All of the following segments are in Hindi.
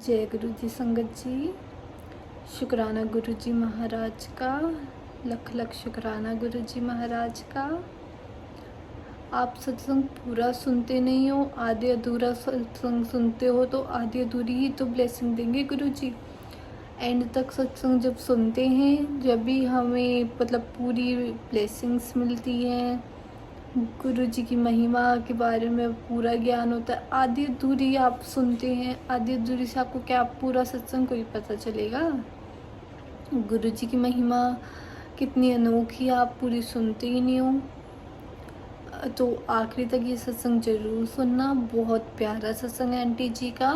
जय गुरु जी संगत जी। शुक्राना गुरु जी महाराज का, लख लख शुक्राना गुरु जी महाराज का। आप सत्संग पूरा सुनते नहीं हो, आधे अधूरा सत्संग सुनते हो तो आधी अधूरी ही तो ब्लेसिंग देंगे गुरु जी। एंड तक सत्संग जब सुनते हैं, जब भी हमें मतलब पूरी ब्लेसिंग्स मिलती हैं, गुरु जी की महिमा के बारे में पूरा ज्ञान होता है। आधी अधूरी आप सुनते हैं, आधी अधूरी से आपको क्या पूरा सत्संग को ही पता चलेगा। गुरु जी की महिमा कितनी अनोखी, आप पूरी सुनते ही नहीं हो। तो आखिरी तक ये सत्संग जरूर सुनना, बहुत प्यारा सत्संग है आंटी जी का।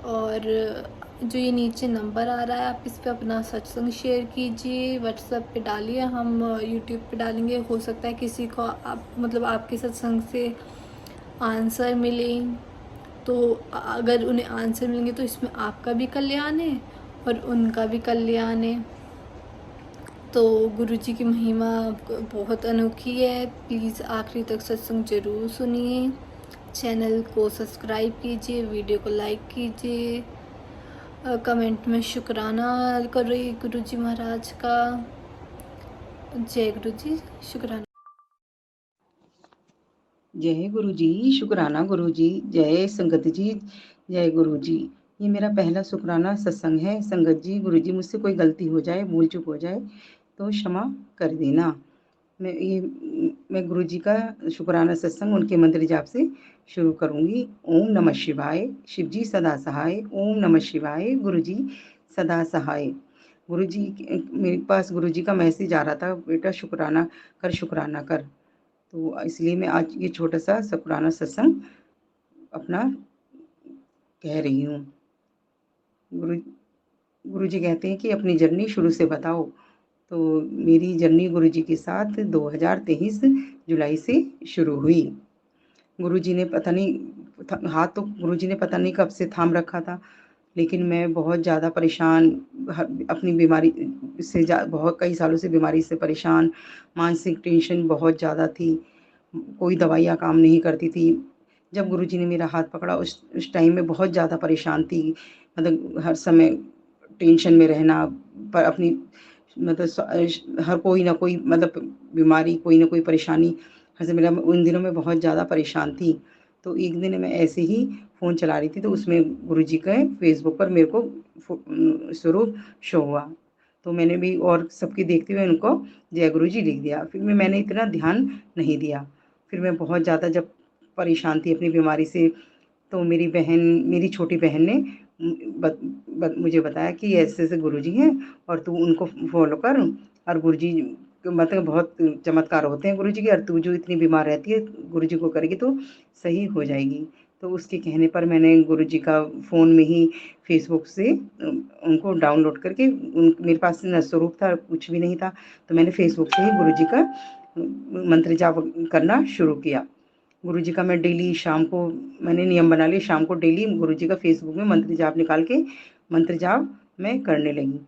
और जो ये नीचे नंबर आ रहा है, आप इस पे अपना सत्संग शेयर कीजिए, व्हाट्सएप पे डालिए, हम यूट्यूब पे डालेंगे। हो सकता है किसी को आप मतलब आपके सत्संग से आंसर मिले, तो अगर उन्हें आंसर मिलेंगे तो इसमें आपका भी कल्याण है और उनका भी कल्याण है। तो गुरु जी की महिमा बहुत अनोखी है। प्लीज़ आखिरी तक सत्संग जरूर सुनिए। चैनल को सब्सक्राइब कीजिए, वीडियो को लाइक कीजिए, कमेंट में शुक्राना करो गुरु जी महाराज का। जय गुरु जी, शुक्राना। जय गुरु जी, शुक्राना गुरु जी। जय संगत जी, जय गुरु जी। ये मेरा पहला शुक्राना सत्संग है। संगत जी, गुरु जी, मुझसे कोई गलती हो जाए, भूल चूक हो जाए तो क्षमा कर देना। मैं गुरु जी का शुक्राना सत्संग उनके मंत्र जाप से शुरू करूंगी। ओम नमः शिवाय, शिव जी सदा सहाय। ओम नमः शिवाय, गुरु जी सदा सहाय। गुरु जी मेरे पास गुरु जी का मैसेज आ रहा था, बेटा शुक्राना कर, शुक्राना कर। तो इसलिए मैं आज ये छोटा सा शुक्राना सत्संग अपना कह रही हूँ। गुरु जी कहते हैं कि अपनी जर्नी शुरू से बताओ। तो मेरी जर्नी गुरु जी के साथ 2023 जुलाई से शुरू हुई। गुरु जी ने पता नहीं हाथ तो गुरु जी ने पता नहीं कब से थाम रखा था, लेकिन मैं बहुत ज़्यादा परेशान, अपनी बीमारी से बहुत कई सालों से बीमारी से परेशान, मानसिक टेंशन बहुत ज़्यादा थी, कोई दवाइयाँ काम नहीं करती थी। जब गुरुजी ने मेरा हाथ पकड़ा उस टाइम में बहुत ज़्यादा परेशान थी, मतलब हर समय टेंशन में रहना, पर अपनी मतलब हर कोई ना कोई मतलब बीमारी, कोई ना कोई परेशानी, हर से मेरा उन दिनों में बहुत ज़्यादा परेशान थी। तो एक दिन मैं ऐसे ही फ़ोन चला रही थी, तो उसमें गुरुजी का फ़ेसबुक पर मेरे को स्वरूप शो हुआ। तो मैंने भी और सबकी देखते हुए उनको जय गुरु जी लिख दिया। फिर मैंने इतना ध्यान नहीं दिया। फिर मैं बहुत ज़्यादा जब परेशान थी अपनी बीमारी से, तो मेरी छोटी बहन ने मुझे बताया कि ऐसे-ऐसे गुरुजी हैं और तू उनको फ़ॉलो कर, और गुरुजी मतलब बहुत चमत्कार होते हैं गुरुजी के, और तू जो इतनी बीमार रहती है गुरुजी को करेगी तो सही हो जाएगी। तो उसके कहने पर मैंने गुरुजी का फ़ोन में ही फ़ेसबुक से उनको डाउनलोड करके मेरे पास ना स्वरूप था, कुछ भी नहीं था, तो मैंने फ़ेसबुक से ही गुरुजी का मंत्र जाप करना शुरू किया। गुरुजी का मैं डेली शाम को मैंने नियम बना लिया, शाम को डेली गुरुजी का फ़ेसबुक में मंत्र जाप निकाल के मंत्र जाप मैं करने लगी।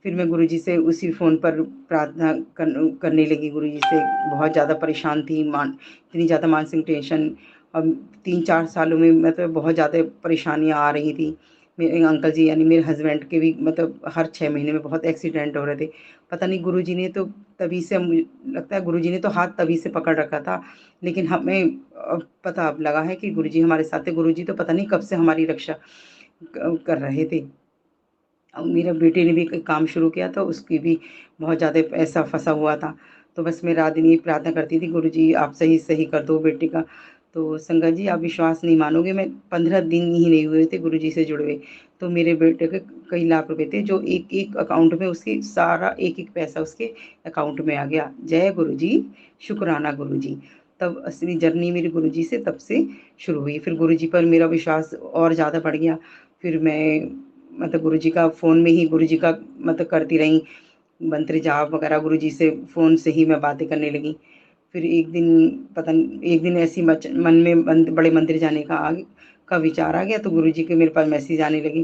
फिर मैं गुरुजी से उसी फ़ोन पर प्रार्थना करने लगी। गुरुजी से बहुत ज़्यादा परेशान थी, इतनी ज़्यादा मानसिक टेंशन, और 3-4 सालों में मतलब बहुत ज़्यादा परेशानियाँ आ रही थी। मेरे अंकल जी यानी मेरे हस्बैंड के भी मतलब हर 6 महीने में बहुत एक्सीडेंट हो रहे थे। पता नहीं गुरुजी ने तो तभी से, मुझे लगता है गुरुजी ने तो हाथ तभी से पकड़ रखा था, लेकिन हमें पता अब लगा है कि गुरुजी हमारे साथ थे। गुरुजी तो पता नहीं कब से हमारी रक्षा कर रहे थे। अब मेरे बेटे ने भी काम शुरू किया था, उसकी भी बहुत ज़्यादा पैसा फँसा हुआ था। तो बस मैं रात दिन ये प्रार्थना करती थी, गुरुजी आप सही कर दो बेटे का। तो संगत जी, आप विश्वास नहीं मानोगे, मैं 15 दिन ही नहीं हुए थे गुरुजी से जुड़े हुए, तो मेरे बेटे के कई लाख रुपए थे जो एक अकाउंट में, उसकी सारा एक पैसा उसके अकाउंट में आ गया। जय गुरुजी, शुक्राना गुरुजी। तब असली जर्नी मेरी गुरुजी से तब से शुरू हुई। फिर गुरुजी पर मेरा विश्वास और ज़्यादा बढ़ गया। फिर मैं मतलब गुरुजी का फ़ोन में ही गुरुजी का मतलब करती रही, मंत्र जाप वगैरह गुरुजी से फ़ोन से ही मैं बातें करने लगी। फिर एक दिन ऐसी मन में बड़े मंदिर जाने का विचार आ गया, तो गुरुजी के मेरे पास मैसेज आने लगी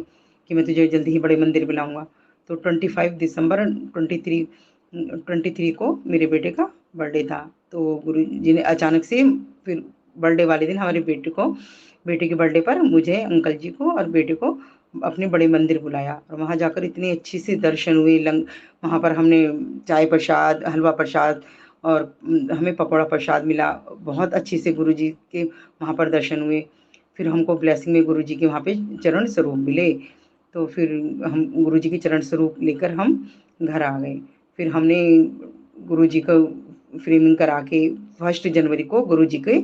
कि मैं तुझे जल्दी ही बड़े मंदिर बुलाऊँगा। तो 25 दिसंबर 23 को मेरे बेटे का बर्थडे था। तो गुरुजी ने अचानक से फिर बर्थडे वाले दिन हमारे बेटे के बर्थडे पर मुझे, अंकल जी को और बेटे को अपने बड़े मंदिर बुलाया और वहाँ जाकर इतने अच्छे से दर्शन हुए। वहाँ पर हमने चाय प्रसाद, हलवा प्रसाद और हमें पकौड़ा प्रसाद मिला। बहुत अच्छे से गुरुजी के वहाँ पर दर्शन हुए। फिर हमको ब्लेसिंग में गुरुजी के वहाँ पे चरण स्वरूप मिले। तो फिर हम गुरुजी के चरण स्वरूप लेकर हम घर आ गए। फिर हमने गुरुजी को फ्रेमिंग करा के 1 जनवरी को गुरुजी के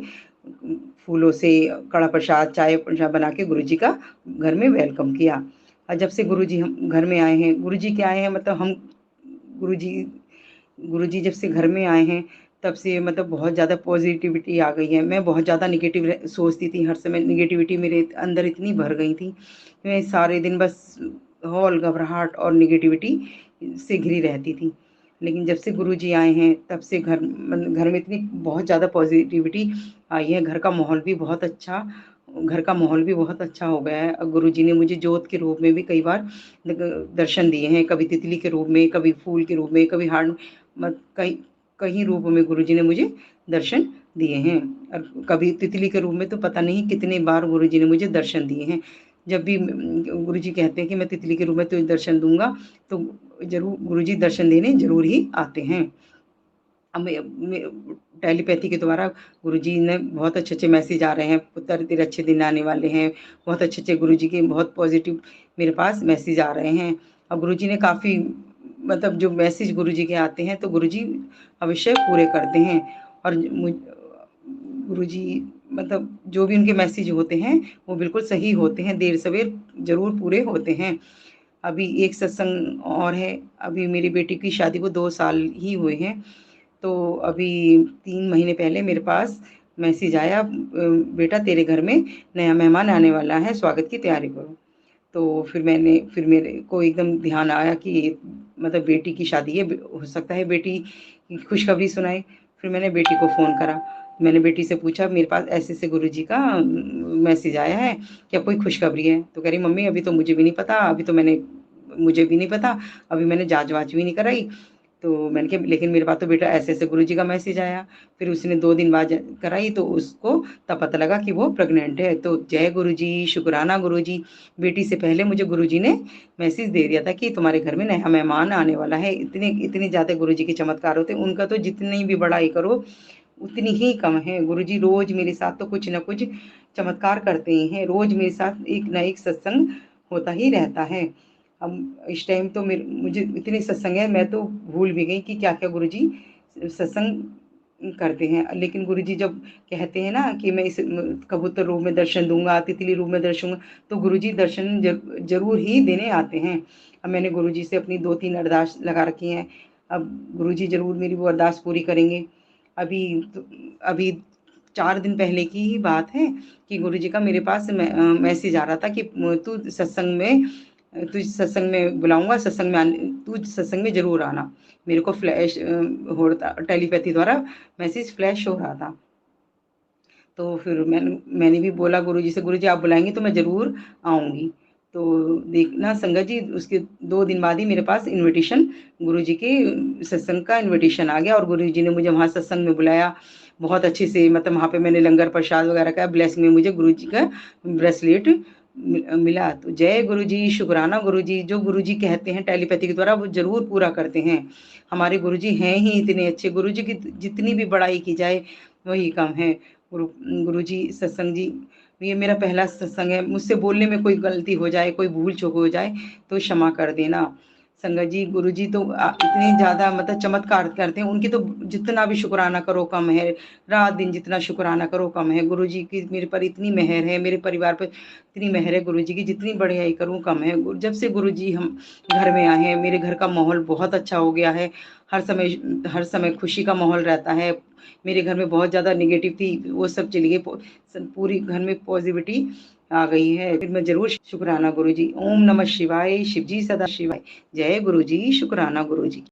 फूलों से कड़ा प्रसाद, चाय प्रसाद बना के गुरुजी का घर में वेलकम किया। और जब से गुरुजी हम घर में आए हैं, गुरुजी के आए हैं मतलब हम गुरुजी गुरुजी जब से घर में आए हैं, तब से मतलब बहुत ज़्यादा पॉज़िटिविटी आ गई है। मैं बहुत ज़्यादा नेगेटिव सोचती थी, हर समय नेगेटिविटी मेरे अंदर इतनी भर गई थी, मैं सारे दिन बस हौल, घबराहट और नेगेटिविटी से घिरी रहती थी। लेकिन जब से गुरुजी आए हैं, तब से घर में इतनी बहुत ज़्यादा पॉज़िटिविटी आई है। घर का माहौल भी बहुत अच्छा हो गया है। गुरुजी ने मुझे जोत के रूप में भी कई बार दर्शन दिए हैं, कभी तितली के रूप में, कभी फूल के रूप में, कभी हार्ट कई कई रूपों में गुरुजी ने मुझे दर्शन दिए हैं। और कभी तितली के रूप में तो पता नहीं कितने बार गुरुजी ने मुझे दर्शन दिए हैं। जब भी गुरुजी कहते हैं कि मैं तितली के रूप में तुझे दर्शन दूँगा, तो ज़रूर गुरुजी दर्शन देने ज़रूर ही आते हैं। अब टेलीपैथी के द्वारा गुरुजी ने बहुत अच्छे-अच्छे मैसेज आ रहे हैं, पुत्र तेरे अच्छे दिन आने वाले हैं। बहुत अच्छे-अच्छे गुरुजी के बहुत पॉज़िटिव मेरे पास मैसेज आ रहे हैं। और गुरुजी ने काफ़ी मतलब जो मैसेज गुरुजी के आते हैं, तो गुरुजी अवश्य पूरे करते हैं। और गुरुजी मतलब जो भी उनके मैसेज होते हैं, वो बिल्कुल सही होते हैं, देर-सवेर ज़रूर पूरे होते हैं। अभी एक सत्संग और है, अभी मेरी बेटी की शादी को 2 साल ही हुए हैं। तो अभी 3 महीने पहले मेरे पास मैसेज आया, बेटा तेरे घर में नया मेहमान आने वाला है, स्वागत की तैयारी करो। तो फिर मेरे को एकदम ध्यान आया कि ये मतलब बेटी की शादी है, हो सकता है बेटी की खुशखबरी सुनाए। फिर मैंने बेटी को फ़ोन करा। मैंने बेटी से पूछा मेरे पास ऐसे-ऐसे गुरुजी का मैसेज आया है, क्या कोई खुशखबरी है? तो कह रही मम्मी अभी तो मुझे भी नहीं पता, मुझे भी नहीं पता, अभी मैंने जाँच-वाँच भी नहीं कराई। तो मैंने कहा लेकिन मेरे पास तो बेटा ऐसे-ऐसे गुरुजी का मैसेज आया। फिर उसने 2 दिन बाद कराई तो उसको तब पता लगा कि वो प्रेग्नेंट है। तो जय गुरुजी, शुकराना गुरुजी, बेटी से पहले मुझे गुरुजी ने मैसेज दे दिया था कि तुम्हारे घर में नया मेहमान आने वाला है। इतने इतने ज़्यादा गुरुजी के चमत्कार होते हैं, उनका तो जितनी भी बड़ाई करो उतनी ही कम है। गुरुजी रोज़ मेरे साथ तो कुछ न कुछ चमत्कार करते ही हैं। रोज़ मेरे साथ एक न एक सत्संग होता ही रहता है। अब इस टाइम तो मुझे इतने सत्संग हैं, मैं तो भूल भी गई कि क्या-क्या गुरुजी सत्संग करते हैं। लेकिन गुरुजी जब कहते हैं ना कि मैं इस कबूतर रूप में दर्शन दूँगा, तितली रूप में दर्शन, तो गुरुजी दर्शन ज़रूर ही देने आते हैं। अब मैंने गुरुजी से अपनी 2-3 अरदास लगा रखी हैं। अब गुरुजी ज़रूर मेरी वो अरदास पूरी करेंगे। अभी अभी 4 दिन पहले की ही बात है कि गुरुजी का मेरे पास मैसेज आ रहा था कि तुझे सत्संग में बुलाऊँगा, तू सत्संग में ज़रूर आना। मेरे को हो रहा था टेलीपैथी द्वारा मैसेज फ्लैश हो रहा था। तो फिर मैंने भी बोला गुरुजी से, गुरुजी आप बुलाएँगे तो मैं ज़रूर आऊँगी। तो देखना संगत जी उसके 2 दिन बाद ही मेरे पास इन्विटेशन गुरुजी के सत्संग का इन्विटेशन आ गया और गुरुजी ने मुझे वहाँ सत्संग में बुलाया। बहुत अच्छे से मतलब वहाँ पे मैंने लंगर प्रसाद वगैरह का ब्लेसिंग में मुझे गुरुजी का ब्रेसलेट मिला। तो जय गुरुजी, शुकराना गुरुजी, जो गुरुजी कहते हैं टेलीपैथी के द्वारा वो ज़रूर पूरा करते हैं। हमारे गुरुजी हैं ही इतने अच्छे, गुरुजी की जितनी भी बड़ाई की जाए वही कम है। गुरुजी सत्संग जी, ये मेरा पहला सत्संग है, मुझसे बोलने में कोई गलती हो जाए, कोई भूल-चूक हो जाए तो क्षमा कर देना। संगत जी, गुरुजी तो इतनी ज़्यादा मतलब चमत्कार करते हैं, उनकी तो जितना भी शुकराना करो कम है, रात-दिन जितना शुकराना करो कम है। गुरुजी की मेरे पर इतनी मेहर है, मेरे परिवार पे इतनी मेहर है गुरुजी की, जितनी बढ़ियाई करूँ कम है। जब से गुरुजी हम घर में आए हैं, मेरे घर का माहौल बहुत अच्छा हो गया है। हर समय खुशी का माहौल रहता है। मेरे घर में बहुत ज़्यादा नेगेटिव थी, वो सब चली गई। पूरी घर में पॉज़िटिविटी आ गई है। फिर मैं ज़रूर शुकराना गुरुजी। ओम नमः शिवाय, शिव जी सदा शिवाय। जय गुरुजी, शुकराना गुरुजी।